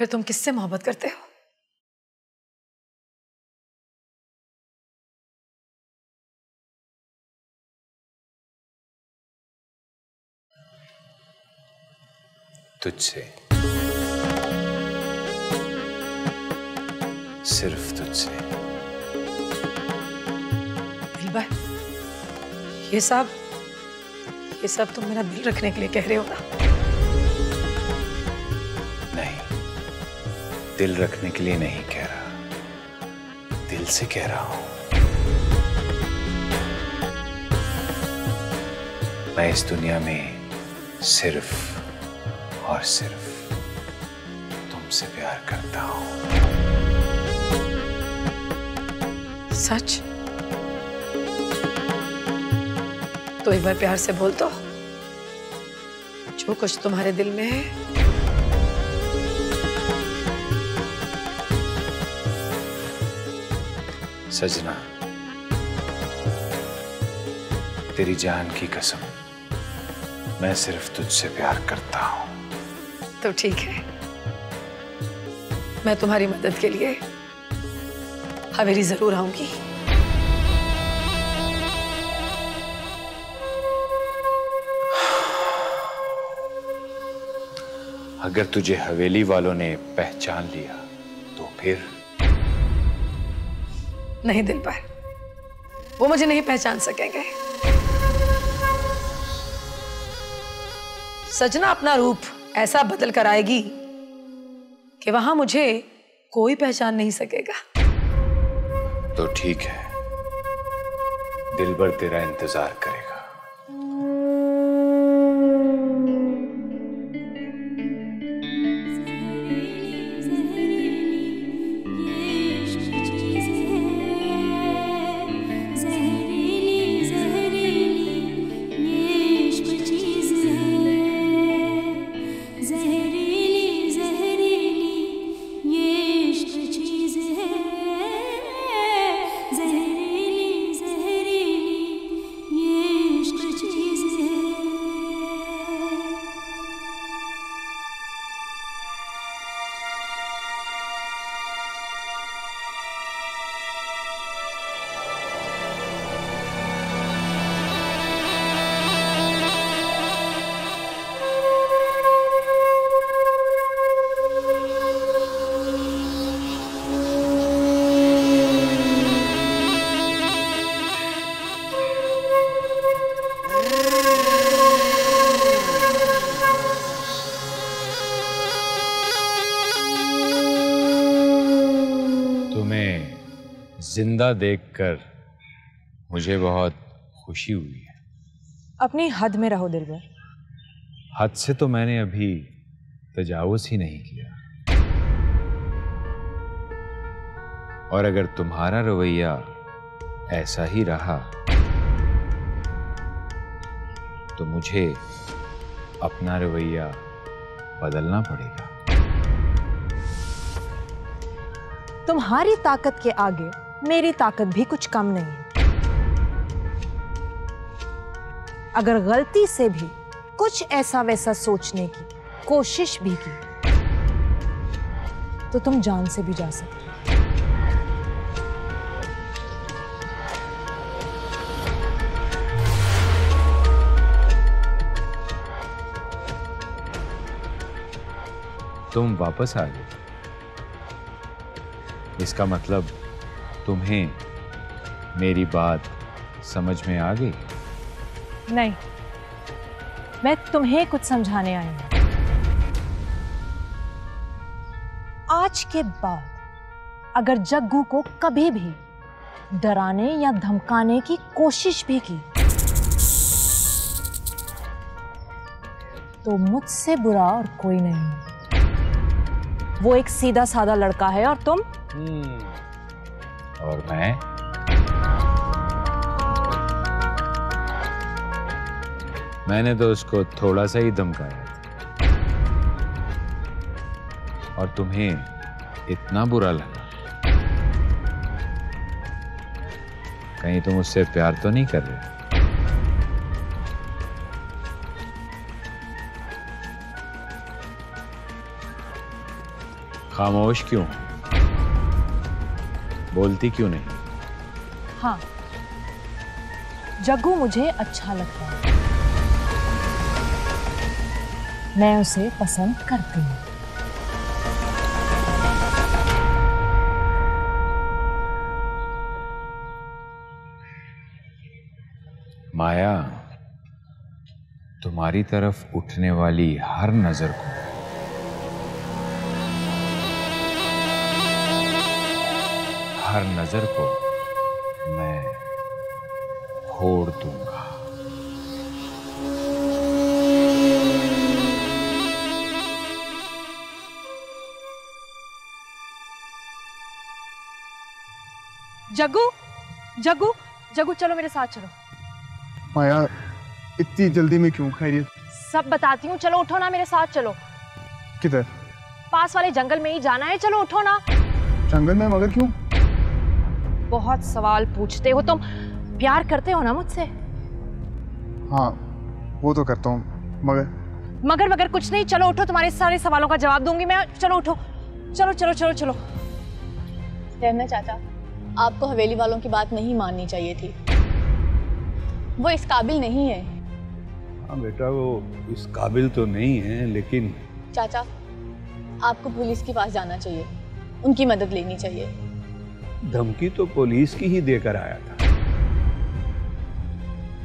फिर तुम किससे मोहब्बत करते हो? तुझसे, सिर्फ तुझसे। दिलबर, ये सब तुम मेरा दिल रखने के लिए कह रहे हो ना? नहीं, दिल रखने के लिए नहीं कह रहा, दिल से कह रहा हूं। मैं इस दुनिया में सिर्फ और सिर्फ तुमसे प्यार करता हूं। सच? तो एक बार प्यार से बोल दो, जो कुछ तुम्हारे दिल में है। सजना, तेरी जान की कसम, मैं सिर्फ तुझसे प्यार करता हूं। तो ठीक है, मैं तुम्हारी मदद के लिए हवेली जरूर आऊंगी। अगर तुझे हवेली वालों ने पहचान लिया तो फिर? नहीं दिलबर, वो मुझे नहीं पहचान सकेंगे। सजना अपना रूप ऐसा बदल कर आएगी कि वहां मुझे कोई पहचान नहीं सकेगा। तो ठीक है, दिलबर तेरा इंतजार करेगा। जिंदा देखकर मुझे बहुत खुशी हुई है। अपनी हद में रहो दिलबर। हद से तो मैंने अभी तजावुज ही नहीं किया। और अगर तुम्हारा रवैया ऐसा ही रहा तो मुझे अपना रवैया बदलना पड़ेगा। तुम्हारी ताकत के आगे मेरी ताकत भी कुछ कम नहीं है। अगर गलती से भी कुछ ऐसा वैसा सोचने की कोशिश भी की तो तुम जान से भी जा सकते हो। तुम वापस आ गए, इसका मतलब तुम्हें मेरी बात समझ में आ गई? नहीं, मैं तुम्हें कुछ समझाने आई हूं। आज के बाद अगर जग्गू को कभी भी डराने या धमकाने की कोशिश भी की तो मुझसे बुरा और कोई नहीं है। वो एक सीधा साधा लड़का है और तुम और मैं मैंने तो उसको थोड़ा सा ही धमकाया और तुम्हें इतना बुरा लगा। कहीं तुम उससे प्यार तो नहीं कर रहे? खामोश क्यों? बोलती क्यों नहीं? हाँ, जग्गू मुझे अच्छा लगता है, मैं उसे पसंद करती हूँ। माया, तुम्हारी तरफ उठने वाली हर नजर को मैं फोड़ दूंगा। जग्गू, जग्गू, जग्गू, चलो मेरे साथ चलो। माया, इतनी जल्दी में क्यों? खैरियत? सब बताती हूँ, चलो उठो ना, मेरे साथ चलो। किधर? पास वाले जंगल में ही जाना है, चलो उठो ना। जंगल में? मगर क्यों? बहुत सवाल पूछते हो तुम। प्यार करते हो ना मुझसे? हाँ, वो तो करता हूँ, मगर मगर कुछ नहीं, चलो उठो, तुम्हारे सारे सवालों का जवाब दूंगी मैं। चलो उठो, चलो चलो चलो चलो। रहना चाचा, आपको हवेली वालों की बात नहीं माननी चाहिए थी, वो इस काबिल नहीं है। हाँ बेटा, वो इस काबिल तो नहीं है, लेकिन चाचा, आपको पुलिस के पास जाना चाहिए, उनकी मदद लेनी चाहिए। धमकी तो पुलिस की ही देकर आया था,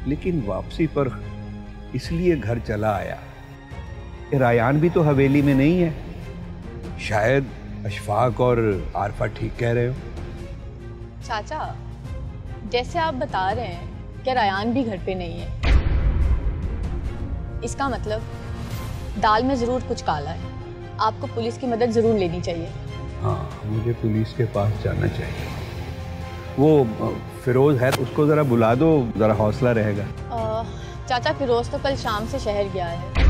लेकिन वापसी पर इसलिए घर चला आया। रायान भी तो हवेली में नहीं है। शायद अशफाक और आरफा ठीक कह रहे हो। चाचा, जैसे आप बता रहे हैं कि रायान भी घर पे नहीं है, इसका मतलब दाल में जरूर कुछ काला है। आपको पुलिस की मदद जरूर लेनी चाहिए। हाँ, मुझे पुलिस के पास जाना चाहिए। वो फिरोज है, उसको जरा बुला दो, जरा हौसला रहेगा। चाचा, फिरोज तो कल शाम से शहर गया है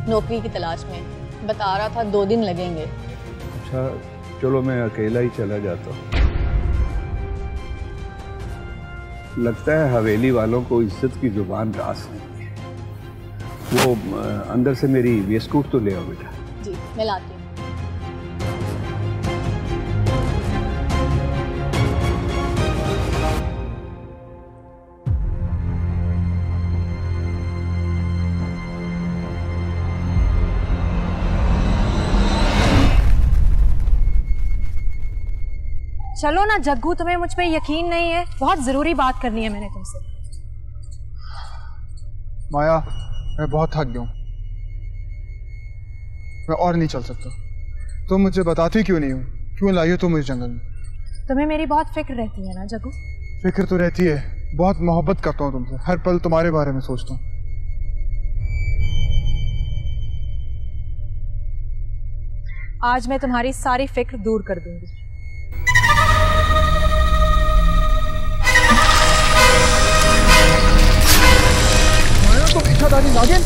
नौकरी की तलाश में। बता रहा था 2 दिन लगेंगे। अच्छा, चलो मैं अकेला ही चला जाता हूँ। लगता है हवेली वालों को इज्जत की जुबान रास नहीं है। वो अंदर से मेरी वेस्टकोट तो ले आओ बेटा। जी, मैं लाती हूँ। चलो ना जग्गू, तुम्हें मुझ पे यकीन नहीं है? बहुत जरूरी बात करनी है मैंने तुमसे। माया, मैं बहुत थक गया हूँ, मैं और नहीं चल सकता। तुम मुझे बताती क्यों नहीं हो? क्यों लाई हो तुम मुझे जंगल में? तुम्हें मेरी बहुत फिक्र रहती है ना जग्गू? फिक्र तो रहती है, बहुत मोहब्बत करता हूँ तुमसे, हर पल तुम्हारे बारे में सोचता हूँ। आज मैं तुम्हारी सारी फिक्र दूर कर दूंगी। तो इच्छाधारी नागिन,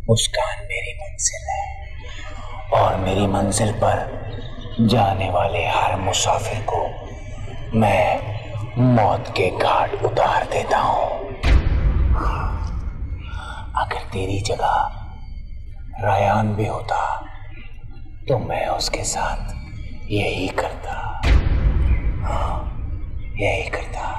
मुस्कान मेरी मंजिल है और मेरी मंजिल पर जाने वाले हर मुसाफिर को मैं मौत के घाट उतार देता हूं। अगर तेरी जगह रायान भी होता तो मैं उसके साथ यही करता। हाँ, यही करता।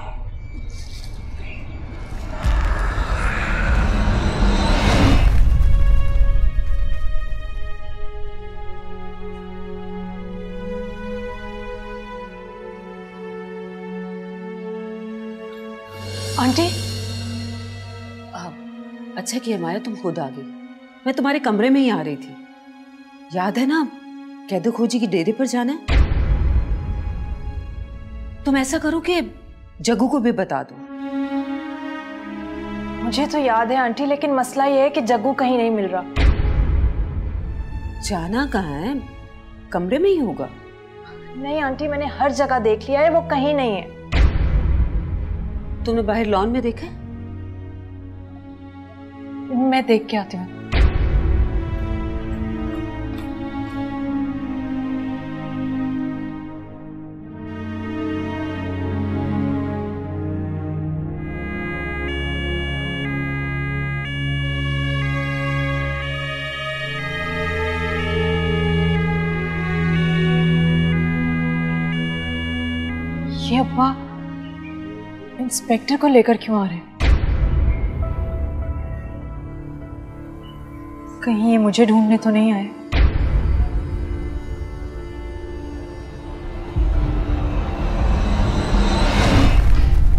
आंटी, अच्छा किया माया तुम खुद आ गई। मैं तुम्हारे कमरे में ही आ रही थी। याद है ना कैदो खोजी की डेरे पर जाना है? तुम ऐसा करो कि जग्गू को भी बता दो। मुझे तो याद है आंटी, लेकिन मसला ये है कि जग्गू कहीं नहीं मिल रहा। जाना कहाँ है? कमरे में ही होगा। नहीं आंटी, मैंने हर जगह देख लिया है, वो कहीं नहीं है। तुमने बाहर लॉन में देखा है? मैं देख के आती हूँ। ये अब्बा इंस्पेक्टर को लेकर क्यों आ रहे हैं? कहीं ये मुझे ढूंढने तो नहीं आए?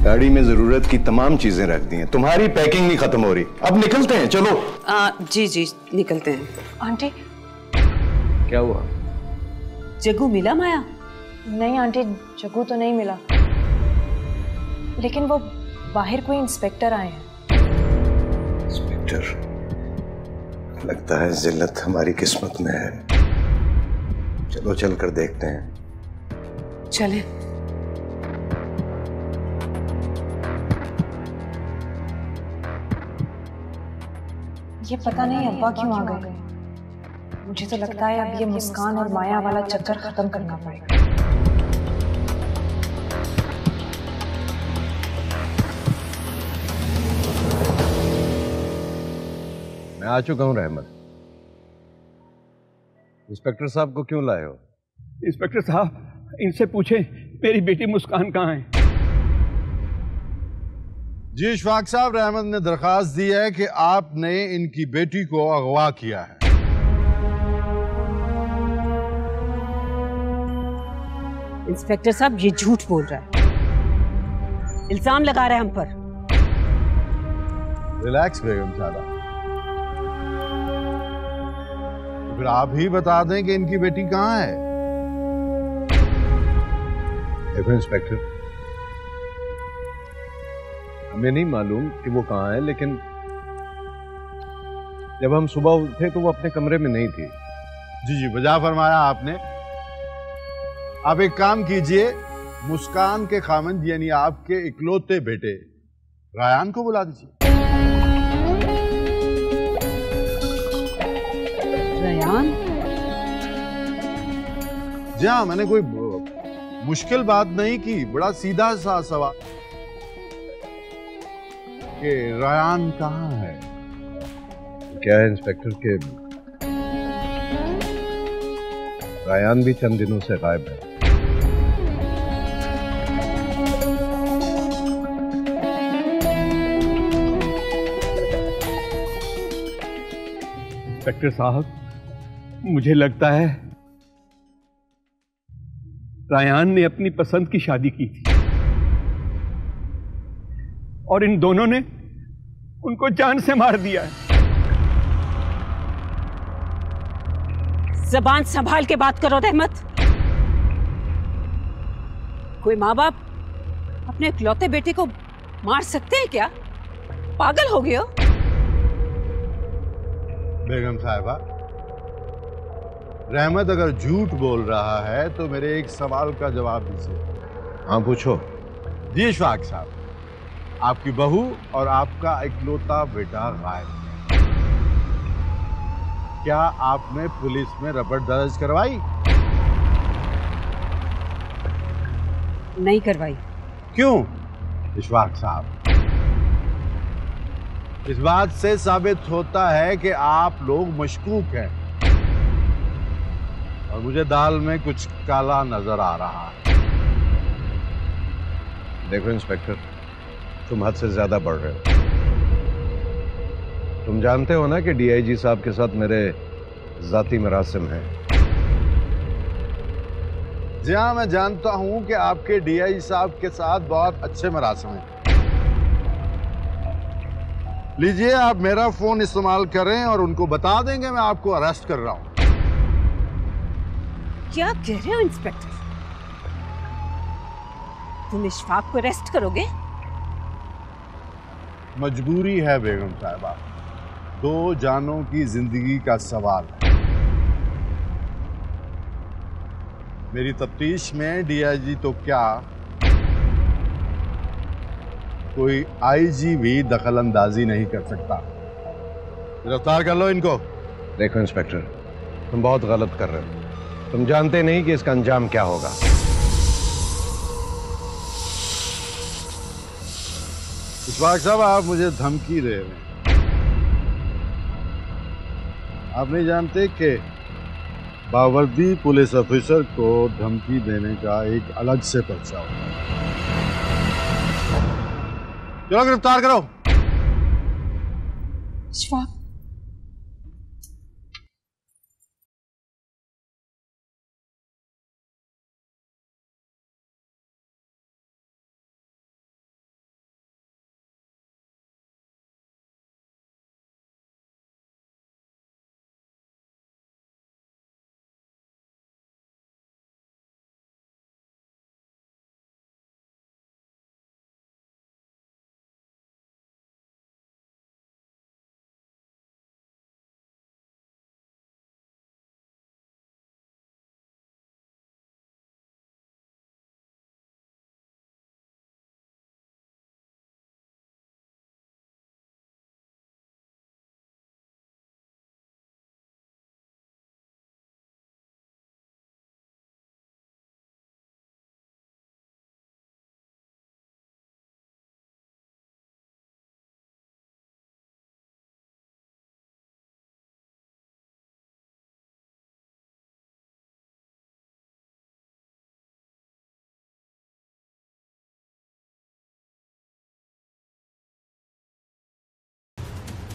गाड़ी में जरूरत की तमाम चीजें रख दी हैं, तुम्हारी पैकिंग नहीं खत्म हो रही। अब निकलते हैं, चलो। जी जी निकलते हैं। आंटी। क्या हुआ? जग्गू मिला माया? नहीं आंटी, जग्गू तो नहीं मिला, लेकिन वो बाहर कोई इंस्पेक्टर आए हैं। इंस्पेक्टर? लगता है जिल्लत हमारी किस्मत में है। चलो चल कर देखते हैं। चले। ये पता नहीं अब्बा क्यों आ गए। मुझे तो लगता है अब ये मुस्कान और माया वाला चक्कर खत्म करना पड़ेगा। मैं आ चुका हूं रहमत। इंस्पेक्टर साहब को क्यों लाए हो? इंस्पेक्टर साहब, इनसे पूछे मेरी बेटी मुस्कान कहाँ है? जी इशफाक साहब, रहमत ने दरखास्त दी है कि आपने इनकी बेटी को अगवा किया है। इंस्पेक्टर साहब, ये झूठ बोल रहा है, इल्जाम लगा रहा है हम पर। रिलैक्स बेगम साहब, तो फिर आप ही बता दें कि इनकी बेटी कहाँ है। देखो इंस्पेक्टर, हमें नहीं मालूम कि वो कहाँ है, लेकिन जब हम सुबह उठे तो वो अपने कमरे में नहीं थी। जी जी, बजा फरमाया आपने। आप एक काम कीजिए, मुस्कान के खामंद यानी आपके इकलौते बेटे रायान को बुला दीजिए। रायान? जी हाँ, मैंने कोई मुश्किल बात नहीं की, बड़ा सीधा सा सवाल कि रायान कहाँ है। क्या है इंस्पेक्टर के रायान भी चंद दिनों से गायब है। इंस्पेक्टर साहब, मुझे लगता है रायान ने अपनी पसंद की शादी की थी और इन दोनों ने उनको जान से मार दिया है। जबान संभाल के बात करो रहमत। कोई माँ बाप अपने इकलौते बेटे को मार सकते हैं क्या? पागल हो गए हो? बेगम साहिबा, रहमत अगर झूठ बोल रहा है तो मेरे एक सवाल का जवाब दीजिए। हाँ पूछो। जी इशफाक साहब, आपकी बहू और आपका इकलौता बेटा गायब है। क्या आपने पुलिस में रिपोर्ट दर्ज करवाई? नहीं करवाई। क्यों इशफाक साहब? इस बात से साबित होता है कि आप लोग मशकूक हैं और मुझे दाल में कुछ काला नजर आ रहा है। देखो इंस्पेक्टर, तुम हद से ज्यादा बढ़ रहे हो। तुम जानते हो ना कि डीआईजी साहब के साथ मेरे जाती मरासिम हैं। जी हाँ, मैं जानता हूं कि आपके डीआईजी साहब के साथ बहुत अच्छे मरासिम हैं। लीजिए, आप मेरा फोन इस्तेमाल करें और उनको बता देंगे मैं आपको अरेस्ट कर रहा हूं। क्या कह रहे हो इंस्पेक्टर? तुम इशफाक को अरेस्ट करोगे? मजबूरी है बेगम साहिबा, 2 जानों की जिंदगी का सवाल है। मेरी तफ्तीश में डीआईजी तो क्या, कोई आईजी भी दखल अंदाजी नहीं कर सकता। गिरफ्तार कर लो इनको। देखो इंस्पेक्टर, तुम बहुत गलत कर रहे हो। तुम जानते नहीं कि इसका अंजाम क्या होगा। इशफाक साहब, आप मुझे धमकी दे रहे हैं। आप नहीं जानते कि बावर्दी पुलिस ऑफिसर को धमकी देने का एक अलग से पर्चा होता है। चलो गिरफ्तार करो। इशफाक,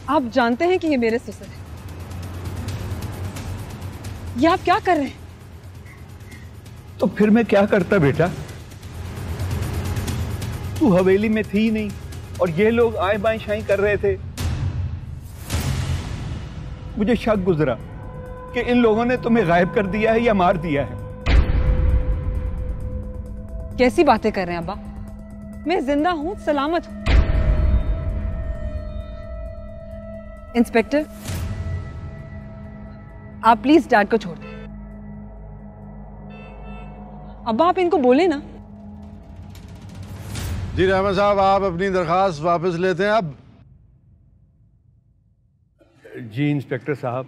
आप जानते हैं कि ये मेरे ससुर हैं। ये आप क्या कर रहे हैं? तो फिर मैं क्या करता बेटा? तू हवेली में थी नहीं और ये लोग आए बाएं शाएं कर रहे थे। मुझे शक गुजरा कि इन लोगों ने तुम्हें गायब कर दिया है या मार दिया है। कैसी बातें कर रहे हैं अब्बा? मैं जिंदा हूं, सलामत हूं। इंस्पेक्टर, आप प्लीज डैड को छोड़ दें। अब्बा आप इनको बोले ना। जी रहमान साहब, आप अपनी दरखास्त वापस लेते हैं अब? जी इंस्पेक्टर साहब,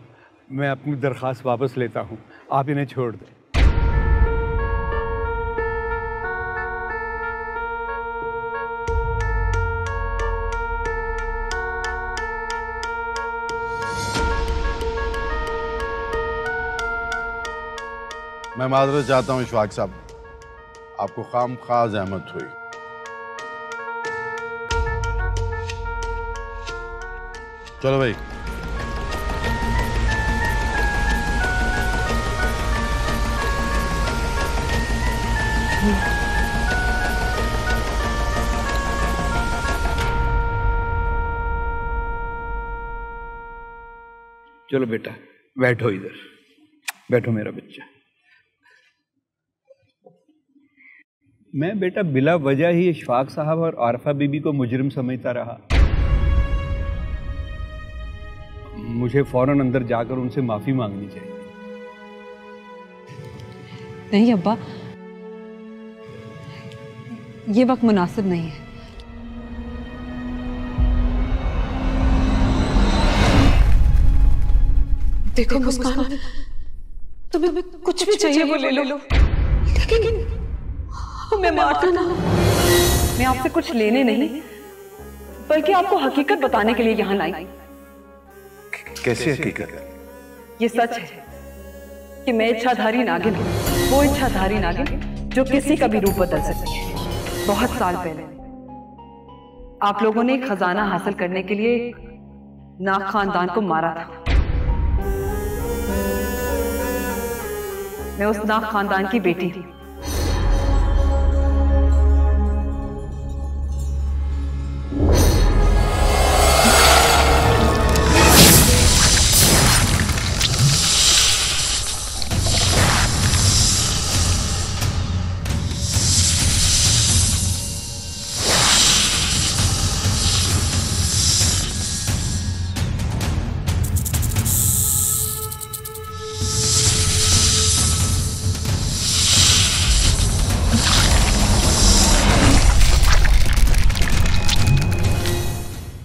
मैं अपनी दरखास्त वापस लेता हूं, आप इन्हें छोड़ दें। मैं माजरत चाहता हूं इशफाक साहब, आपको खामखा ज़हमत हुई। चलो भाई। चलो बेटा, बैठो इधर, बैठो मेरा बच्चा। मैं बेटा बिला वजह ही इशफाक साहब और आरफा बीबी को मुजरिम समझता रहा। मुझे फौरन अंदर जाकर उनसे माफी मांगनी चाहिए। नहीं अब्बा, ये वक्त मुनासिब नहीं है। देखो मुस्कान, तुम्हें कुछ भी चाहिए वो ले लो, लेकिन हमें मारना ना। मैं आपसे कुछ लेने नहीं, बल्कि आपको हकीकत बताने के लिए यहाँ लाई। कैसी हकीकत? ये सच है कि मैं इच्छाधारी नागिन हूँ, वो इच्छाधारी नागिन जो किसी का भी रूप बदल सकती है। बहुत साल पहले आप लोगों ने एक खजाना हासिल करने के लिए एक नाग खानदान को मारा था। मैं उस नाग खानदान की बेटी थी।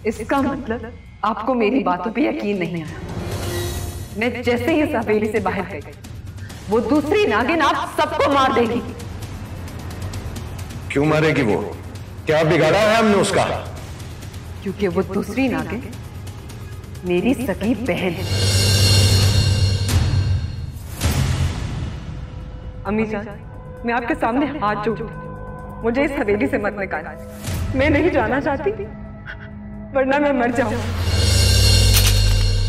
इसका मतलब आपको मेरी बातों पे यकीन नहीं आया। मैं जैसे ही इस हवेली से बाहर गई, वो दूसरी नागिन आप सबको मार देगी। क्यों मारेगी वो? क्या बिगाड़ा है हमने उसका? क्योंकि वो दूसरी नागिन मेरी सगी बहन है। अम्मी जान, मैं आपके सामने हाथ जोड़ती हूं, मुझे इस हवेली से मत निकालना। मैं नहीं जाना चाहती, वरना मैं मर जाऊं।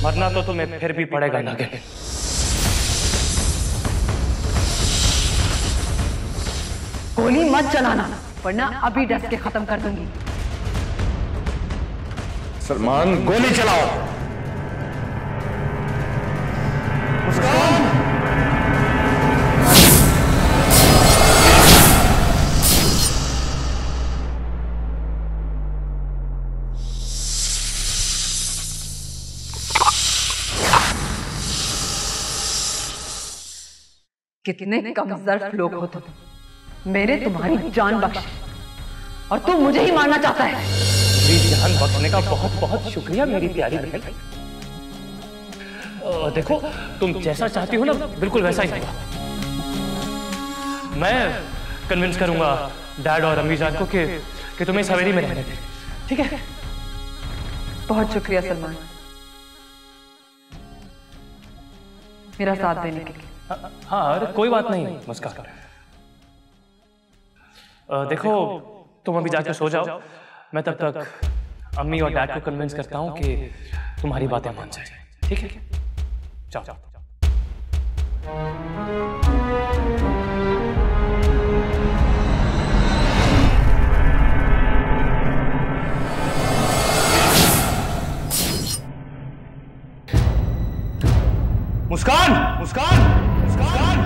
मरना तो तुम्हें फिर भी पड़ेगा नागिन। गोली मत चलाना, वरना अभी डस के खत्म कर दूंगी। सलमान, गोली चलाओ। मुस्कान! कितने कमजोर लोग हो तुम। मैंने तुम्हारी जान बख्शी और तुम मुझे ही मारना चाहता है। मेरी जान बख्शने का बहुत बहुत शुक्रिया मेरी प्यारी बहन। देखो, तुम जैसा चाहती हो ना, बिल्कुल वैसा ही होगा। मैं कन्विंस करूंगा डैड और अम्मी जान को कि तुम्हें इस हवेली में रहने दें, ठीक है? बहुत शुक्रिया सलमान, मेरा साथ देने के लिए। हाँ, अरे कोई बात नहीं मुस्कान। देखो, तुम अभी जाकर सो जाओ, मैं तब तक अम्मी और डैड को कन्विंस करता हूँ कि तुम्हारी बातें मान जाए, ठीक है? जाओ। मुस्कान! मुस्कान! मुस्कान!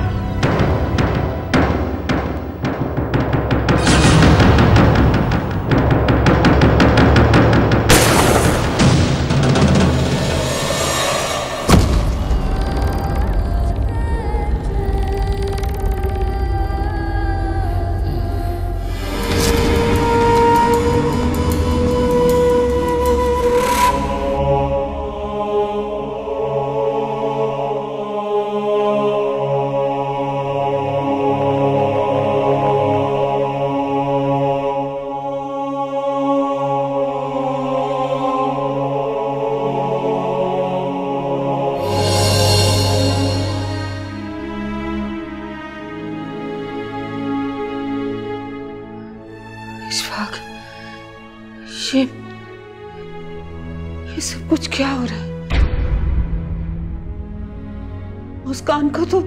ये सब कुछ क्या हो रहा है? मुस्कान को तो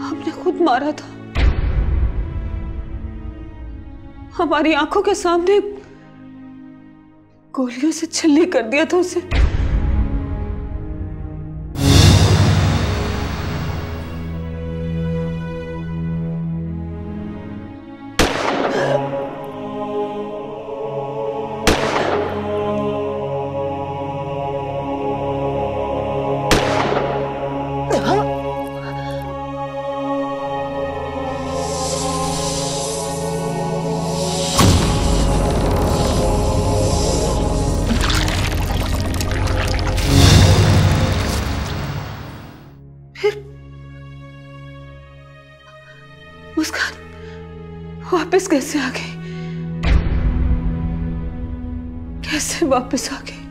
हमने खुद मारा था, हमारी आंखों के सामने गोलियों से छल्ली कर दिया था उसे। मुस्कान वापस कैसे आ गई? कैसे वापस आ गई?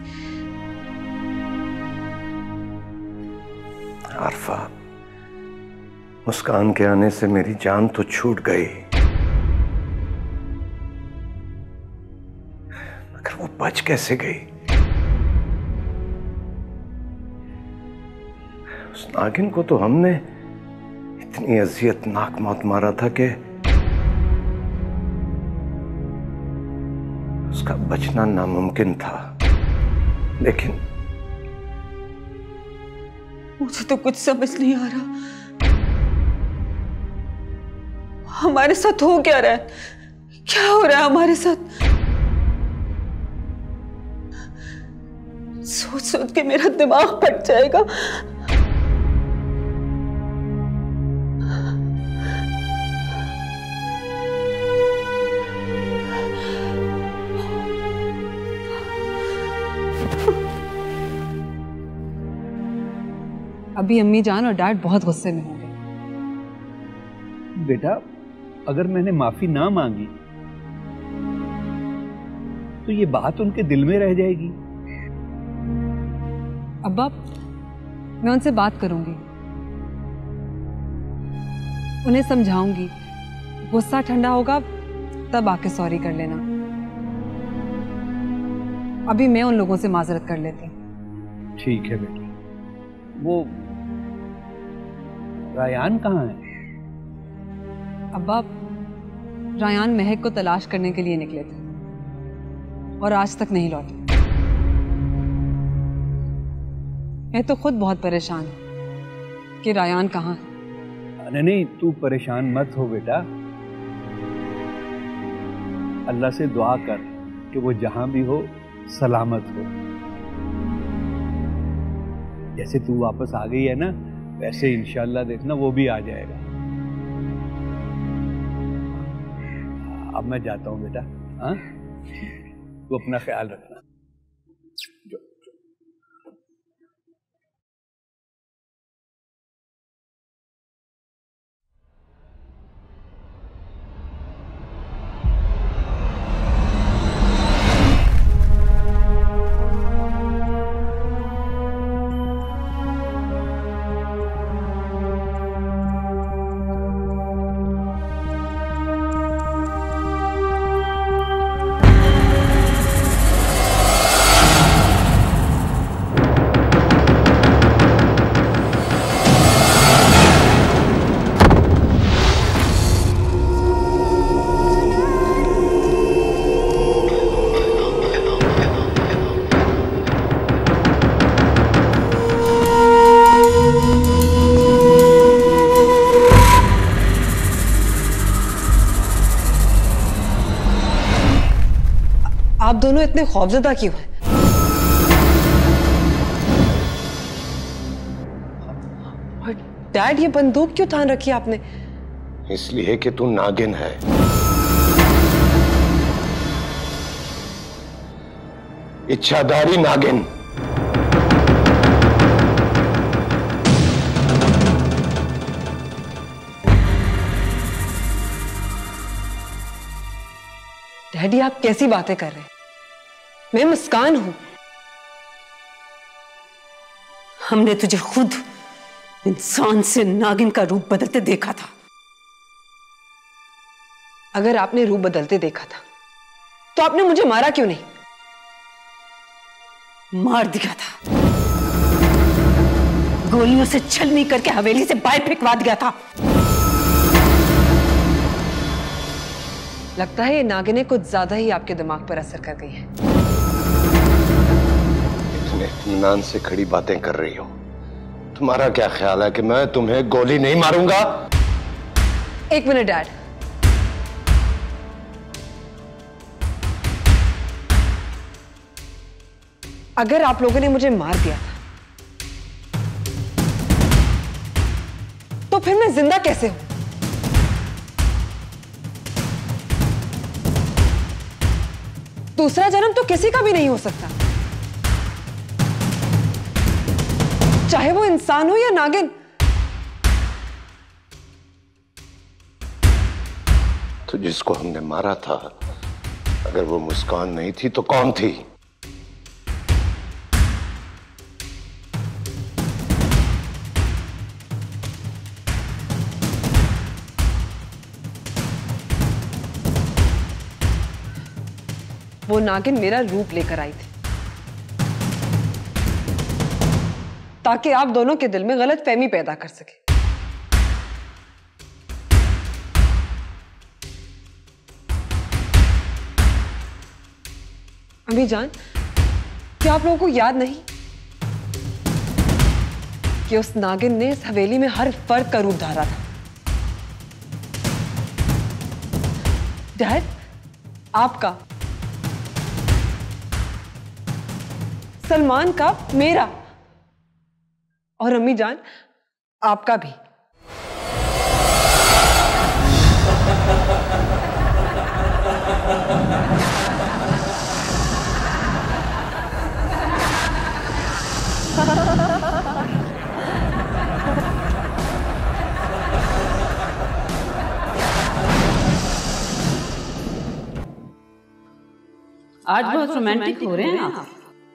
आरफा, मुस्कान के आने से मेरी जान तो छूट गई, मगर वो बच कैसे गई? उस नागिन को तो हमने इतनी अजियतनाक मौत मारा था कि उसका बचना नामुमकिन था। लेकिन मुझे तो कुछ समझ नहीं आ रहा, हमारे साथ हो क्या रहा है? क्या हो रहा है हमारे साथ? सोच सोच के मेरा दिमाग फट जाएगा। अभी अम्मी जान और डैड बहुत गुस्से में होंगे। बेटा, अगर मैंने माफी ना मांगी तो ये बात उनके दिल में रह जाएगी। अब्बा, मैं उनसे बात करूंगी, उन्हें समझाऊंगी। गुस्सा ठंडा होगा तब आके सॉरी कर लेना। अभी मैं उन लोगों से माजरत कर लेती हूँ। ठीक है बेटा। वो रायान कहाँ है? अब्बा, रायान महक को तलाश करने के लिए निकले थे और आज तक नहीं लौटे। मैं तो खुद बहुत परेशान हूं कि रायान कहाँ है। नहीं, तू परेशान मत हो बेटा। अल्लाह से दुआ कर कि वो जहां भी हो सलामत हो। जैसे तू वापस आ गई है ना, वैसे इंशाल्लाह देखना वो भी आ जाएगा। अब मैं जाता हूँ बेटा। हाँ, तू अपना ख्याल रखना। आप दोनों इतने खौफजदा क्यों हैं? और डैड, ये बंदूक क्यों थान रखी आपने? इसलिए कि तू नागिन है। इच्छाधारी नागिन। डैडी, आप कैसी बातें कर रहे हैं? मैं मुस्कान हूं। हमने तुझे खुद इंसान से नागिन का रूप बदलते देखा था। अगर आपने रूप बदलते देखा था तो आपने मुझे मारा क्यों नहीं? मार दिया था, गोलियों से छलनी करके हवेली से बाहर फेंकवा दिया था। लगता है ये नागिनें कुछ ज्यादा ही आपके दिमाग पर असर कर गई हैं। इतने इत्मीनान से खड़ी बातें कर रही हो। तुम्हारा क्या ख्याल है कि मैं तुम्हें गोली नहीं मारूंगा? एक मिनट डैड, अगर आप लोगों ने मुझे मार दिया था तो फिर मैं जिंदा कैसे हूं? दूसरा जन्म तो किसी का भी नहीं हो सकता, चाहे वो इंसान हो या नागिन। तो जिसको हमने मारा था, अगर वो मुस्कान नहीं थी तो कौन थी? वो नागिन मेरा रूप लेकर आई थी ताकि आप दोनों के दिल में गलत फहमी पैदा कर सके। अम्मी जान, क्या आप लोगों को याद नहीं कि उस नागिन ने इस हवेली में हर फर्द का रूप धारा था? डैड, आपका, सलमान का, मेरा, और अम्मी जान आपका भी। आज बहुत रोमांटिक हो रहे हैं आप।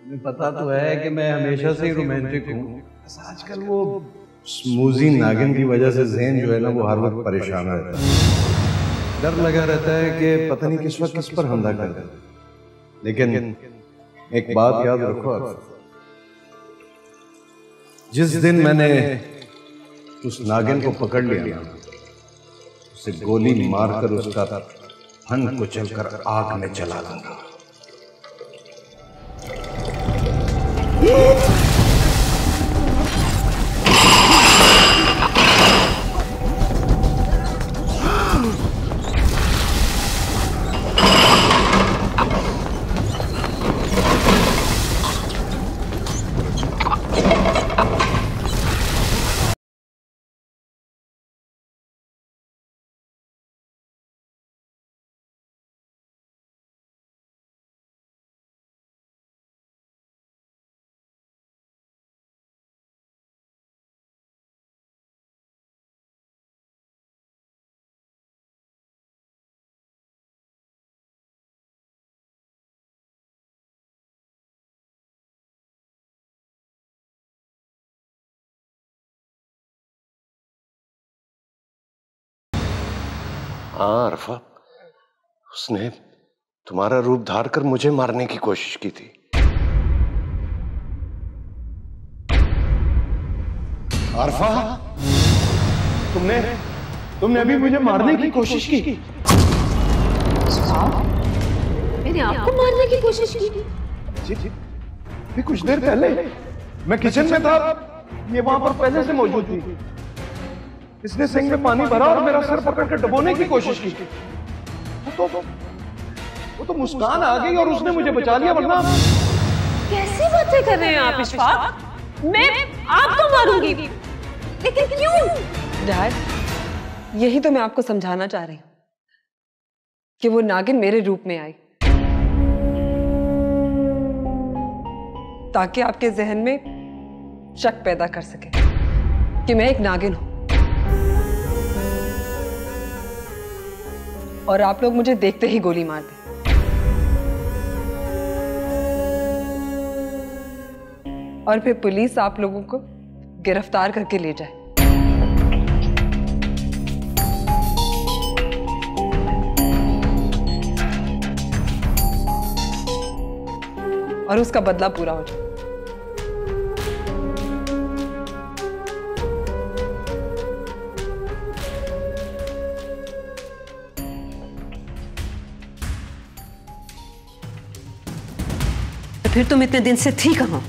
मुझे पता तो है कि मैं हमेशा से ही रोमांटिक हूँ, बस आजकल वो स्मूजी नागिन की वजह से ज़हन जो है ना वो हर वक्त परेशान रहता है। डर लगा रहता है कि पता नहीं किस वक्त किस पर हमला कर दे। लेकिन एक बात याद रखो, जिस दिन मैंने उस नागिन को पकड़ लिया, उसे गोली मारकर उसका फन को चलकर आग में जला दूंगा। हाँ अरफा, उसने तुम्हारा रूप धार कर मुझे मारने की कोशिश की थी। अरफा, तुमने अभी मुझे मारने की कोशिश की? मैंने आपको मारने की कोशिश की? जी, अभी कुछ देर पहले मैं किचन में था, ये वहां पर पहले से मौजूद थी। इसने सिंक में पानी भरा और मेरा सर पकड़कर डुबोने की कोशिश की। वो तो मुस्कान आ गई और उसने मुझे बचा लिया, वरना। कैसी बातें कर रहे हैं आप इशफाक? मैं आपको मारूंगी, लेकिन क्यों? डैड, यही तो मैं आपको समझाना चाह रही हूं कि वो नागिन मेरे रूप में आई ताकि आपके जहन में शक पैदा कर सके कि मैं एक नागिन हूं और आप लोग मुझे देखते ही गोली मार दें। और फिर पुलिस आप लोगों को गिरफ्तार करके ले जाए। और उसका बदला पूरा हो जाए। फिर तुम इतने दिन से थी कहाँ?